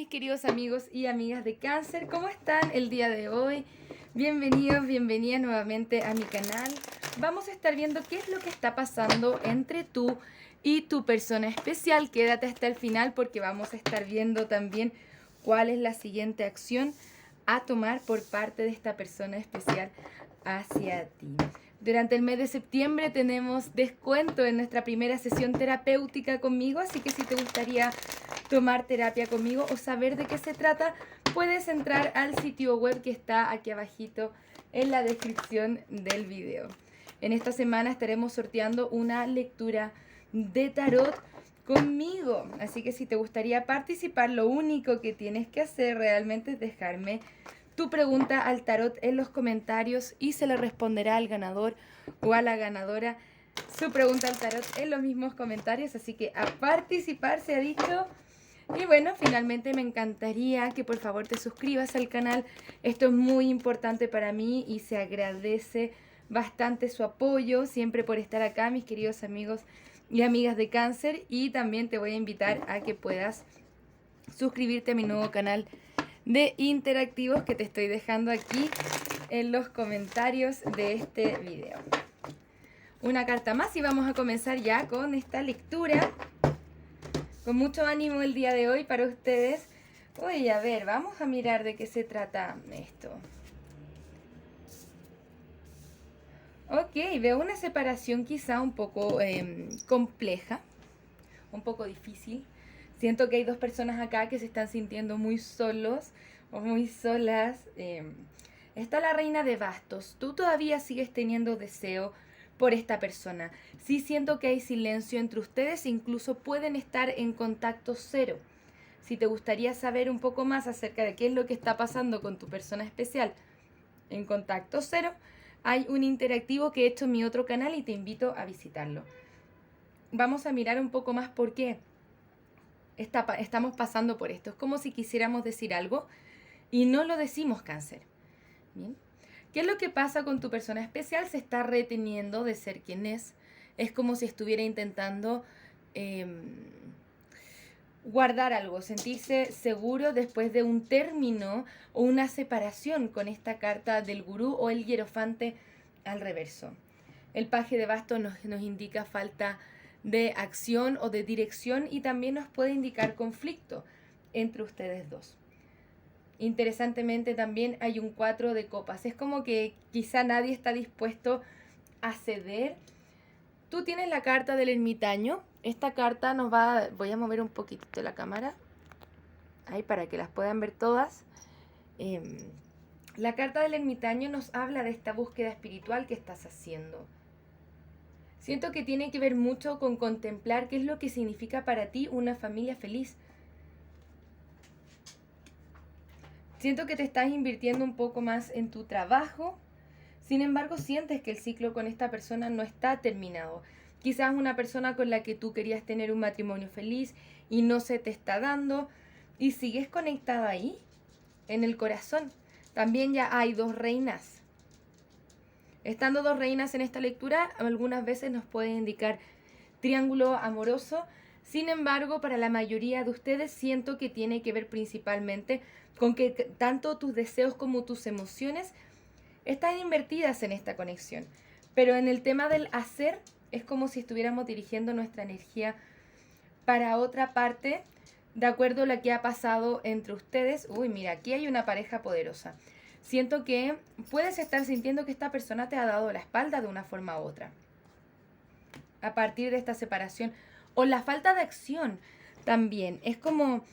mis queridos amigos y amigas de Cáncer, ¿cómo están el día de hoy? Bienvenidos, bienvenidas nuevamente a mi canal. Vamos a estar viendo qué es lo que está pasando entre tú y tu persona especial. Quédate hasta el final porque vamos a estar viendo también cuál es la siguiente acción a tomar por parte de esta persona especial hacia ti. Durante el mes de septiembre tenemos descuento en nuestra primera sesión terapéutica conmigo, así que si te gustaría tomar terapia conmigo o saber de qué se trata, puedes entrar al sitio web que está aquí abajito en la descripción del video. En esta semana estaremos sorteando una lectura de tarot conmigo, así que si te gustaría participar, lo único que tienes que hacer realmente es dejarme tu pregunta al tarot en los comentarios y se le responderá al ganador o a la ganadora su pregunta al tarot en los mismos comentarios, así que a participar se ha dicho. Y bueno, finalmente me encantaría que por favor te suscribas al canal. Esto es muy importante para mí y se agradece bastante su apoyo siempre por estar acá, mis queridos amigos y amigas de Cáncer. Y también te voy a invitar a que puedas suscribirte a mi nuevo canal de interactivos que te estoy dejando aquí en los comentarios de este video. Una carta más y vamos a comenzar ya con esta lectura. Con mucho ánimo el día de hoy para ustedes. Uy, a ver, vamos a mirar de qué se trata esto. Ok, veo una separación quizá un poco compleja, un poco difícil. Siento que hay dos personas acá que se están sintiendo muy solos o muy solas. Está la reina de bastos. Tú todavía sigues teniendo deseo por esta persona. Sí siento que hay silencio entre ustedes, incluso pueden estar en contacto cero. Si te gustaría saber un poco más acerca de qué es lo que está pasando con tu persona especial en contacto cero, hay un interactivo que he hecho en mi otro canal y te invito a visitarlo. Vamos a mirar un poco más por qué estamos pasando por esto. Es como si quisiéramos decir algo y no lo decimos, Cáncer. Bien. ¿Qué es lo que pasa con tu persona especial? Se está reteniendo de ser quien es. Es como si estuviera intentando guardar algo, sentirse seguro después de un término o una separación con esta carta del gurú o el hierofante al reverso. El paje de bastos nos indica falta de acción o de dirección y también nos puede indicar conflicto entre ustedes dos. Interesantemente también hay un 4 de copas. Es como que quizá nadie está dispuesto a ceder. Tú tienes la carta del ermitaño. Esta carta nos va... Voy a mover un poquitito la cámara. Ahí para que las puedan ver todas. La carta del ermitaño nos habla de esta búsqueda espiritual que estás haciendo. Siento que tiene que ver mucho con contemplar qué es lo que significa para ti una familia feliz. Siento que te estás invirtiendo un poco más en tu trabajo. Sin embargo, sientes que el ciclo con esta persona no está terminado. Quizás una persona con la que tú querías tener un matrimonio feliz y no se te está dando. Y sigues conectada ahí, en el corazón. También ya hay dos reinas. Estando dos reinas en esta lectura, algunas veces nos puede indicar triángulo amoroso. Sin embargo, para la mayoría de ustedes siento que tiene que ver principalmente con que tanto tus deseos como tus emociones están invertidas en esta conexión. Pero en el tema del hacer, es como si estuviéramos dirigiendo nuestra energía para otra parte, de acuerdo a lo que ha pasado entre ustedes. Uy, mira, aquí hay una pareja poderosa. Siento que puedes estar sintiendo que esta persona te ha dado la espalda de una forma u otra. A partir de esta separación. O la falta de acción también. Es como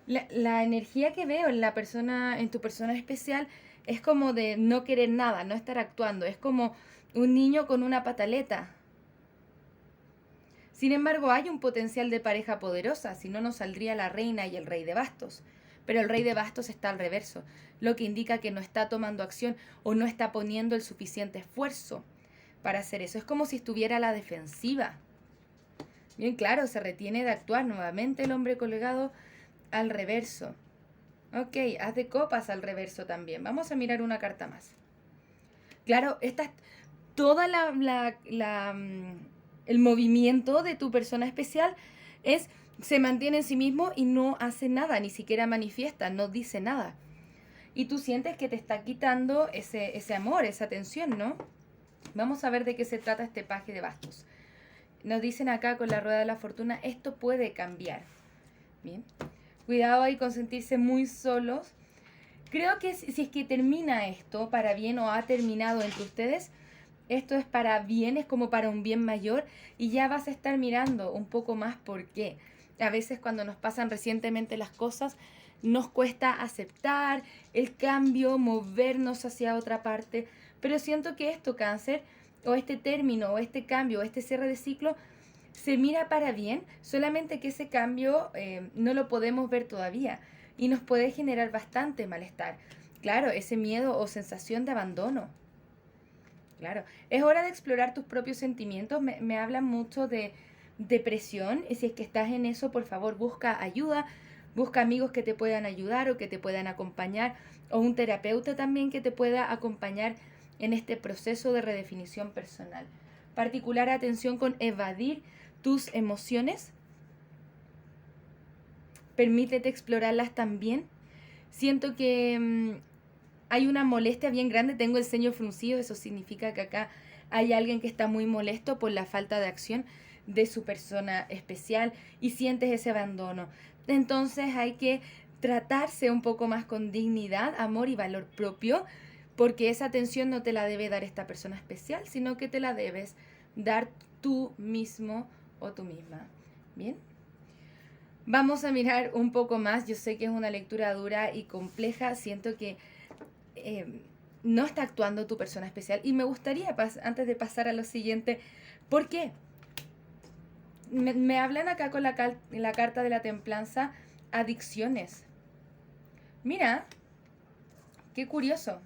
la energía que veo en la persona, en tu persona especial, es como de no querer nada, no estar actuando. Es como un niño con una pataleta. Sin embargo, hay un potencial de pareja poderosa, si no nos saldría la reina y el rey de bastos. Pero el rey de bastos está al reverso, lo que indica que no está tomando acción o no está poniendo el suficiente esfuerzo para hacer eso. Es como si estuviera a la defensiva. Bien claro, se retiene de actuar nuevamente el hombre colgado al reverso. Ok, haz de copas al reverso también. Vamos a mirar una carta más. Claro, esta es toda el movimiento de tu persona especial se mantiene en sí mismo y no hace nada, ni siquiera manifiesta, no dice nada. Y tú sientes que te está quitando ese amor, esa atención, ¿no? Vamos a ver de qué se trata este paje de bastos. Nos dicen acá con la rueda de la fortuna, esto puede cambiar. Bien. Cuidado ahí con sentirse muy solos. Creo que si es que termina esto para bien o ha terminado entre ustedes, esto es para bien, es como para un bien mayor y ya vas a estar mirando un poco más por qué. A veces cuando nos pasan recientemente las cosas, nos cuesta aceptar el cambio, movernos hacia otra parte, pero siento que esto, Cáncer, o este término, o este cambio, o este cierre de ciclo, se mira para bien, solamente que ese cambio no lo podemos ver todavía y nos puede generar bastante malestar. Claro, ese miedo o sensación de abandono. Claro, es hora de explorar tus propios sentimientos. Me hablan mucho de depresión y si es que estás en eso, por favor, busca ayuda, busca amigos que te puedan ayudar o que te puedan acompañar o un terapeuta también que te pueda acompañar en este proceso de redefinición personal. Particular atención con evadir tus emociones. Permítete explorarlas también. Siento que hay una molestia bien grande, tengo el ceño fruncido, eso significa que acá hay alguien que está muy molesto por la falta de acción de su persona especial y sientes ese abandono. Entonces hay que tratarse un poco más con dignidad, amor y valor propio, porque esa atención no te la debe dar esta persona especial, sino que te la debes dar tú mismo o tú misma. ¿Bien? Vamos a mirar un poco más, yo sé que es una lectura dura y compleja, siento que no está actuando tu persona especial. Y me gustaría, antes de pasar a lo siguiente, ¿por qué? Me hablan acá con la carta de la templanza, adicciones. Mira, qué curioso.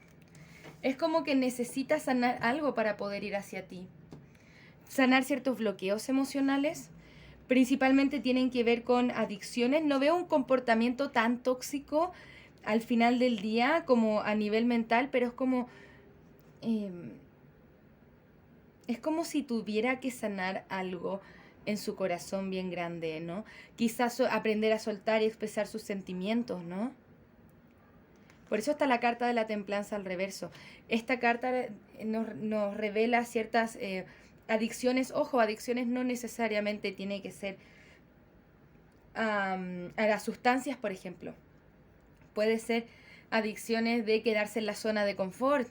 Es como que necesitas sanar algo para poder ir hacia ti. Sanar ciertos bloqueos emocionales, principalmente tienen que ver con adicciones. No veo un comportamiento tan tóxico al final del día como a nivel mental, pero es como si tuviera que sanar algo en su corazón bien grande, ¿no? Quizás aprender a soltar y expresar sus sentimientos, ¿no? Por eso está la carta de la templanza al reverso. Esta carta nos revela ciertas adicciones. Ojo, adicciones no necesariamente tiene que ser a las sustancias, por ejemplo. Puede ser adicciones de quedarse en la zona de confort,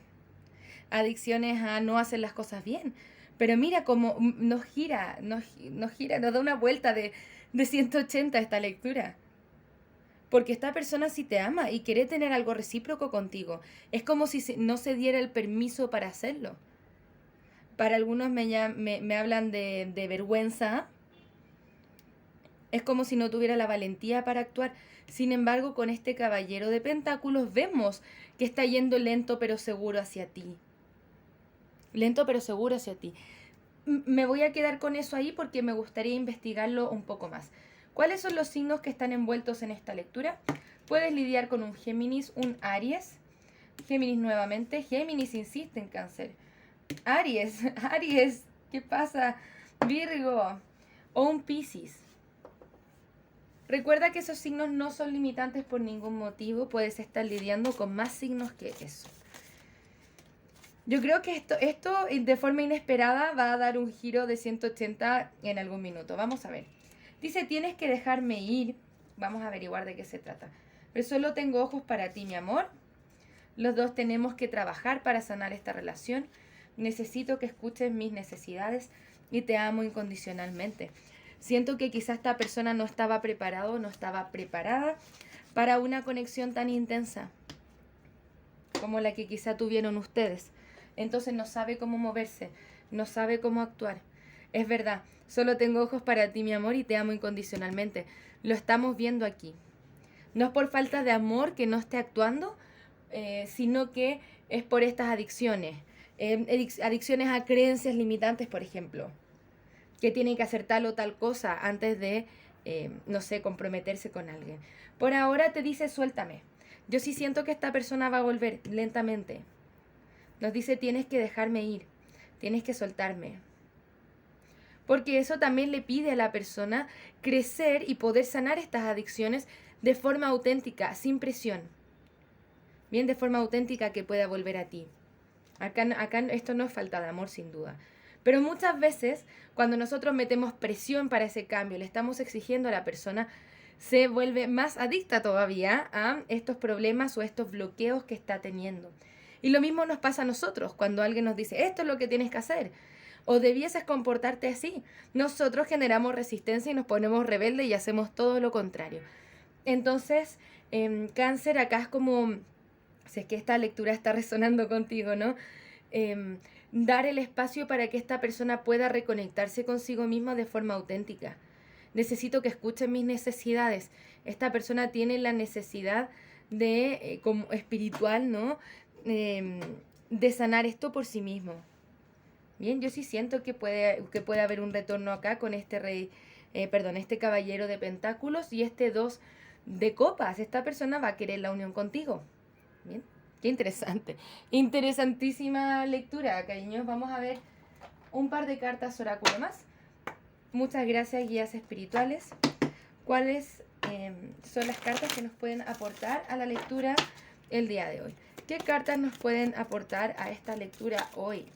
adicciones a no hacer las cosas bien. Pero mira cómo nos gira, nos da una vuelta de 180 esta lectura. Porque esta persona sí te ama y quiere tener algo recíproco contigo. Es como si no se diera el permiso para hacerlo. Para algunos me hablan de vergüenza. Es como si no tuviera la valentía para actuar. Sin embargo, con este caballero de pentáculos vemos que está yendo lento pero seguro hacia ti. Lento pero seguro hacia ti. Me voy a quedar con eso ahí porque me gustaría investigarlo un poco más. ¿Cuáles son los signos que están envueltos en esta lectura? Puedes lidiar con un Géminis, un Aries. Géminis nuevamente. Géminis insiste en Cáncer. Aries, Aries, ¿qué pasa? Virgo o un Piscis. Recuerda que esos signos no son limitantes por ningún motivo. Puedes estar lidiando con más signos que eso. Yo creo que esto de forma inesperada va a dar un giro de 180 en algún minuto. Vamos a ver. Dice, tienes que dejarme ir. Vamos a averiguar de qué se trata. Pero solo tengo ojos para ti, mi amor. Los dos tenemos que trabajar para sanar esta relación. Necesito que escuches mis necesidades y te amo incondicionalmente. Siento que quizás esta persona no estaba preparado, no estaba preparada para una conexión tan intensa como la que quizá tuvieron ustedes. Entonces no sabe cómo moverse, no sabe cómo actuar. Es verdad, solo tengo ojos para ti, mi amor, y te amo incondicionalmente. Lo estamos viendo aquí. No es por falta de amor que no esté actuando, sino que es por estas adicciones. Adicciones a creencias limitantes, por ejemplo, que tienen que hacer tal o tal cosa antes de, no sé, comprometerse con alguien. Por ahora te dice, suéltame. Yo sí siento que esta persona va a volver lentamente. Nos dice, tienes que dejarme ir, tienes que soltarme. porque eso también le pide a la persona crecer y poder sanar estas adicciones de forma auténtica, sin presión. Bien, de forma auténtica que pueda volver a ti. Acá esto no es falta de amor, sin duda. Pero muchas veces, cuando nosotros metemos presión para ese cambio, le estamos exigiendo a la persona, se vuelve más adicta todavía a estos problemas o estos bloqueos que está teniendo. Y lo mismo nos pasa a nosotros, cuando alguien nos dice, esto es lo que tienes que hacer, o debieses comportarte así. Nosotros generamos resistencia y nos ponemos rebeldes y hacemos todo lo contrario. Entonces, cáncer acá es como, si es que esta lectura está resonando contigo, ¿no? Dar el espacio para que esta persona pueda reconectarse consigo misma de forma auténtica. Necesito que escuchen mis necesidades. Esta persona tiene la necesidad de, como espiritual, ¿no? De sanar esto por sí mismo. Bien, yo sí siento que puede haber un retorno acá con este este caballero de pentáculos y este 2 de copas. Esta persona va a querer la unión contigo. Bien, qué interesante. Interesantísima lectura, cariños. Vamos a ver un par de cartas oráculo más. Muchas gracias, guías espirituales. ¿Cuáles son las cartas que nos pueden aportar a la lectura el día de hoy? ¿Qué cartas nos pueden aportar a esta lectura hoy?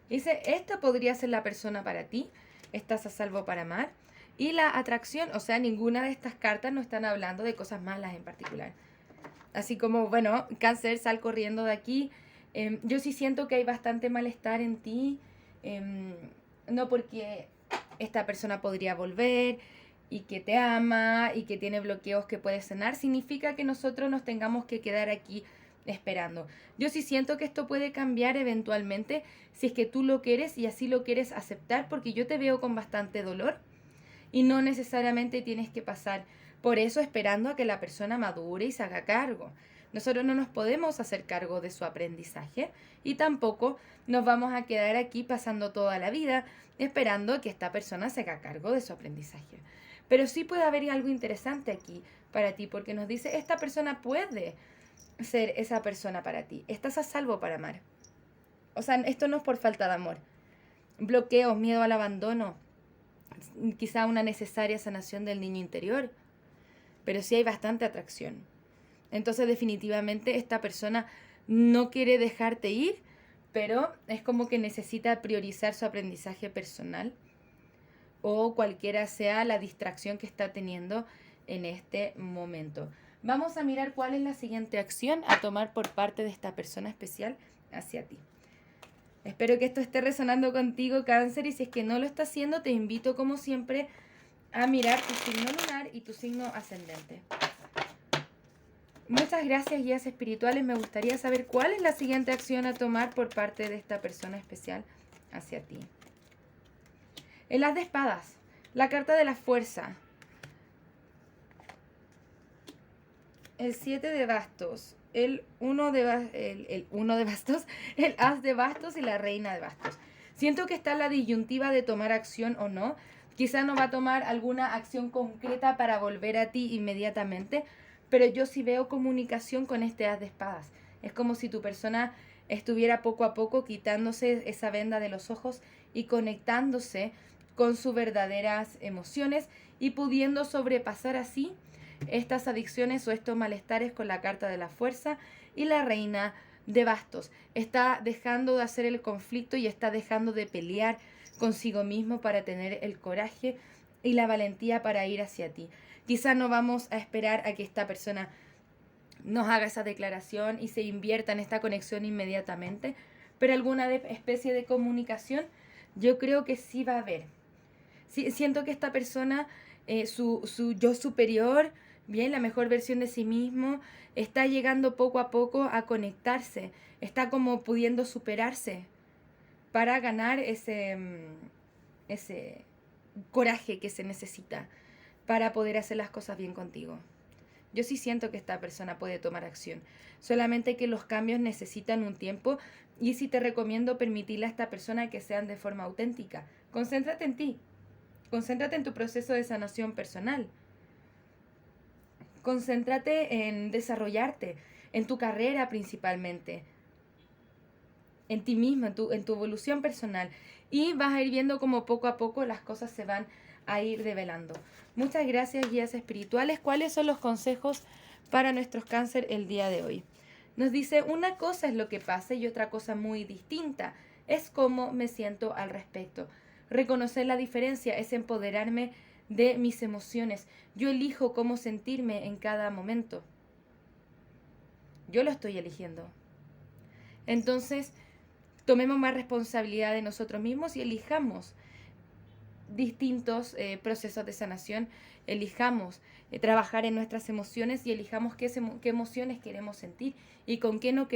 Dice, esta podría ser la persona para ti, estás a salvo para amar. Y la atracción, o sea, ninguna de estas cartas no están hablando de cosas malas en particular. Así como, bueno, cáncer, sal corriendo de aquí. Yo sí siento que hay bastante malestar en ti, no porque esta persona podría volver y que te ama y que tiene bloqueos que puede sanar, significa que nosotros nos tengamos que quedar aquí esperando. Yo sí siento que esto puede cambiar eventualmente si es que tú lo quieres y así lo quieres aceptar, porque yo te veo con bastante dolor y no necesariamente tienes que pasar por eso esperando a que la persona madure y se haga cargo. Nosotros no nos podemos hacer cargo de su aprendizaje y tampoco nos vamos a quedar aquí pasando toda la vida esperando que esta persona se haga cargo de su aprendizaje. Pero sí puede haber algo interesante aquí para ti, porque nos dice, esta persona puede ser esa persona para ti. Estás a salvo para amar. O sea, esto no es por falta de amor. Bloqueos, miedo al abandono, quizá una necesaria sanación del niño interior, pero sí hay bastante atracción. Entonces definitivamente esta persona no quiere dejarte ir, pero es como que necesita priorizar su aprendizaje personal o cualquiera sea la distracción que está teniendo en este momento. Vamos a mirar cuál es la siguiente acción a tomar por parte de esta persona especial hacia ti. Espero que esto esté resonando contigo, Cáncer, y si es que no lo está haciendo, te invito como siempre a mirar tu signo lunar y tu signo ascendente. Muchas gracias, guías espirituales. Me gustaría saber cuál es la siguiente acción a tomar por parte de esta persona especial hacia ti. El As de Espadas, la carta de la fuerza. El 7 de bastos, el 1 de bastos, el As de bastos y la reina de bastos. Siento que está la disyuntiva de tomar acción o no. Quizá no va a tomar alguna acción concreta para volver a ti inmediatamente, pero yo sí veo comunicación con este As de espadas. Es como si tu persona estuviera poco a poco quitándose esa venda de los ojos y conectándose con sus verdaderas emociones y pudiendo sobrepasar así estas adicciones o estos malestares con la carta de la fuerza y la reina de bastos. Está dejando de hacer el conflicto y está dejando de pelear consigo mismo para tener el coraje y la valentía para ir hacia ti. Quizá no vamos a esperar a que esta persona nos haga esa declaración y se invierta en esta conexión inmediatamente, pero alguna especie de comunicación yo creo que sí va a haber. Sí, siento que esta persona, su yo superior, bien, la mejor versión de sí mismo, está llegando poco a poco a conectarse, está como pudiendo superarse para ganar ese coraje que se necesita para poder hacer las cosas bien contigo. Yo sí siento que esta persona puede tomar acción, solamente que los cambios necesitan un tiempo y sí te recomiendo permitirle a esta persona que sean de forma auténtica. Concéntrate en ti, concéntrate en tu proceso de sanación personal, concéntrate en desarrollarte, en tu carrera principalmente, en ti mismo, en tu evolución personal. y vas a ir viendo como poco a poco las cosas se van a ir develando. Muchas gracias, guías espirituales. ¿Cuáles son los consejos para nuestros cáncer el día de hoy? Nos dice, una cosa es lo que pasa y otra cosa muy distinta es cómo me siento al respecto. Reconocer la diferencia es empoderarme de mis emociones. Yo elijo cómo sentirme en cada momento. Yo lo estoy eligiendo. Entonces, tomemos más responsabilidad de nosotros mismos y elijamos distintos procesos de sanación, elijamos trabajar en nuestras emociones y elijamos qué emociones queremos sentir y con qué nos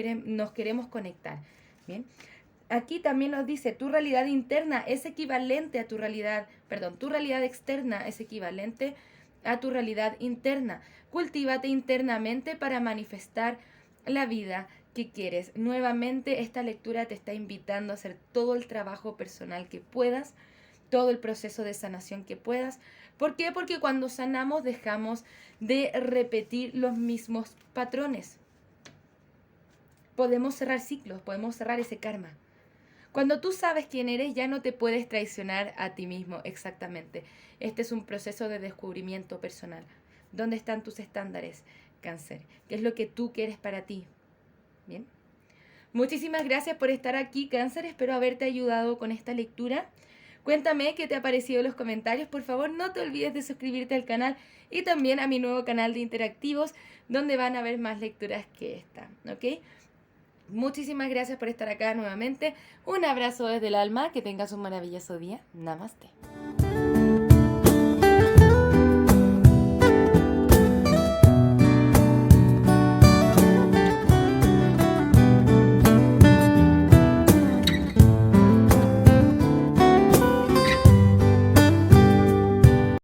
queremos conectar. Bien. Aquí también nos dice, tu realidad interna es equivalente a tu realidad externa es equivalente a tu realidad interna. Cultívate internamente para manifestar la vida que quieres. Nuevamente, esta lectura te está invitando a hacer todo el trabajo personal que puedas, todo el proceso de sanación que puedas. ¿Por qué? Porque cuando sanamos dejamos de repetir los mismos patrones. Podemos cerrar ciclos, podemos cerrar ese karma. Cuando tú sabes quién eres, ya no te puedes traicionar a ti mismo, exactamente. Este es un proceso de descubrimiento personal. ¿Dónde están tus estándares, Cáncer? ¿Qué es lo que tú quieres para ti? Bien. Muchísimas gracias por estar aquí, Cáncer. Espero haberte ayudado con esta lectura. Cuéntame qué te ha parecido en los comentarios. Por favor, no te olvides de suscribirte al canal y también a mi nuevo canal de interactivos, donde van a haber más lecturas que esta, ¿ok? Muchísimas gracias por estar acá nuevamente. Un abrazo desde el alma. Que tengas un maravilloso día. Namaste.